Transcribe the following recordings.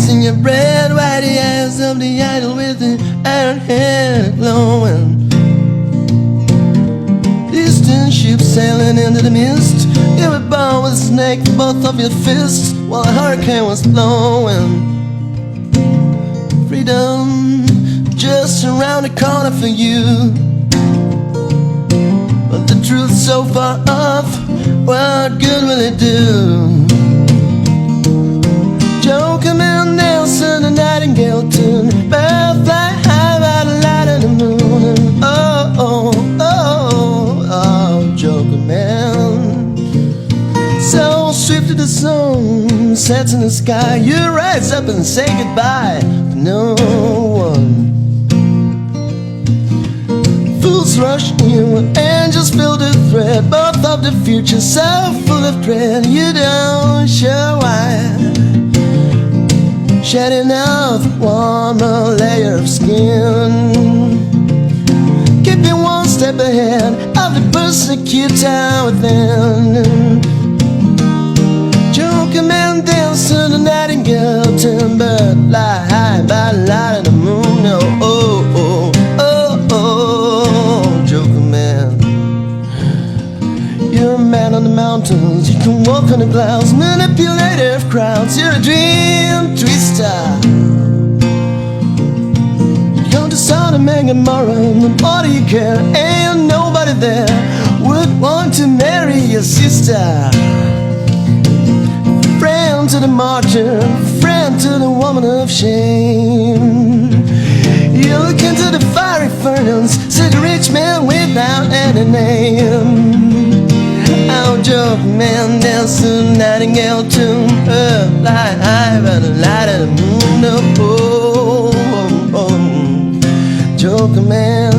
in your bread, whitey eyes of the idol with the iron hair glowing. Distant ships sailing into the mist. You were born with a snake in both of your fists while a hurricane was blowing. Freedom just around the corner for you, but the truth's so far off, what good will it do? Jokerman Nelson, the nightingale tune, bird fly high by the light of the moon. And oh, oh, oh, oh, Jokerman. So swift to the sun sets in the sky, you rise up and say goodbye to no one. Fools rush in, angels build a thread, both of the future so full of dread. You don't show why, shedding off a warmer layer of skin, keeping one step ahead of the persecutor within. Jokerman dance to the nightingale tune, bird fly high by the light of the moon. Oh, oh, oh, oh, oh, Jokerman. You're a man on the mountains, you can walk on the clouds, manipulative crowds. You're a dream twister. You come to Sodom and Gomorrah, and the more you care, ain't nobody there would want to marry your sister. Friend to the martyr, friend to the woman of shame. You look into the fiery furnace, said the rich man without any name. Oh, Jokerman dance to the nightingale tune, fly high by the light of the moon. Oh, oh, oh, Jokerman.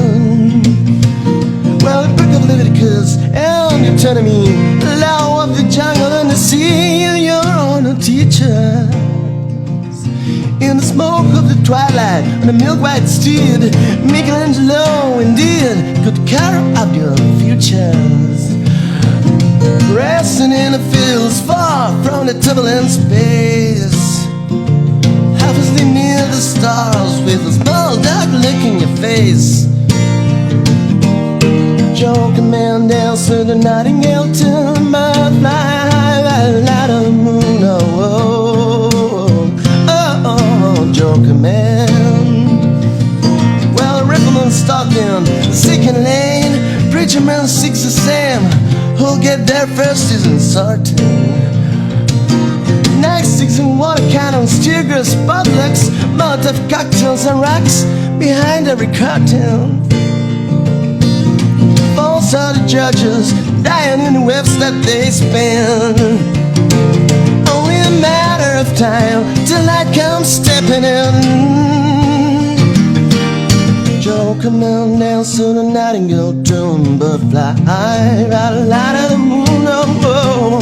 Well, the book of Leviticus and Deuteronomy, the law of the jungle and the sea, your honor teachers. In the smoke of the twilight, on a milk-white steed, Michelangelo indeed could carve out your futures. Resting in the fields far from the turbulent space, helplessly near the stars with a small dark look in your face. Jokerman dance to the nightingale tune, bird fly high by the light of the moon. Oh, oh, oh, oh, Jokerman. Well, rifleman stalking, seeking lane, preacher man seeks the same. Who'll get there first isn't certain. Nightsticks and water cannons, tear-gas, potlucks, Molotov cocktails and rocks behind every curtain. False are the judges, dying in the webs that they spin. Only a matter of time till light comes stepping in. Jokerman dance to the nightingale tune, bird fly high by the light of the moon. Oh,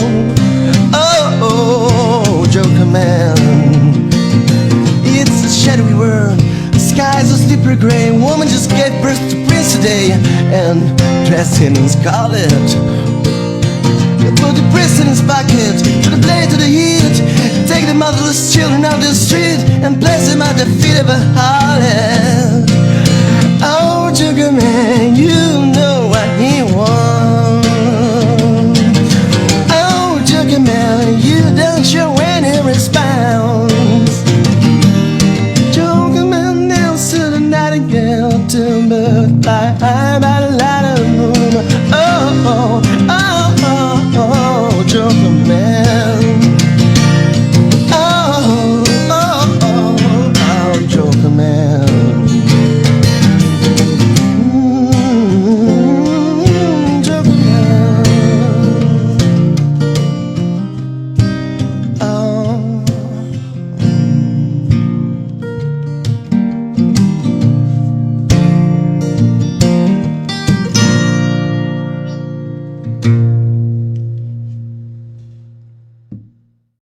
oh, oh, Jokerman. It's a shadowy world, the skies are slippery gray. Woman just gave birth to Prince today and dressed him in scarlet. You put the prince in his pocket, put the blade to the heat, take the motherless children out the street.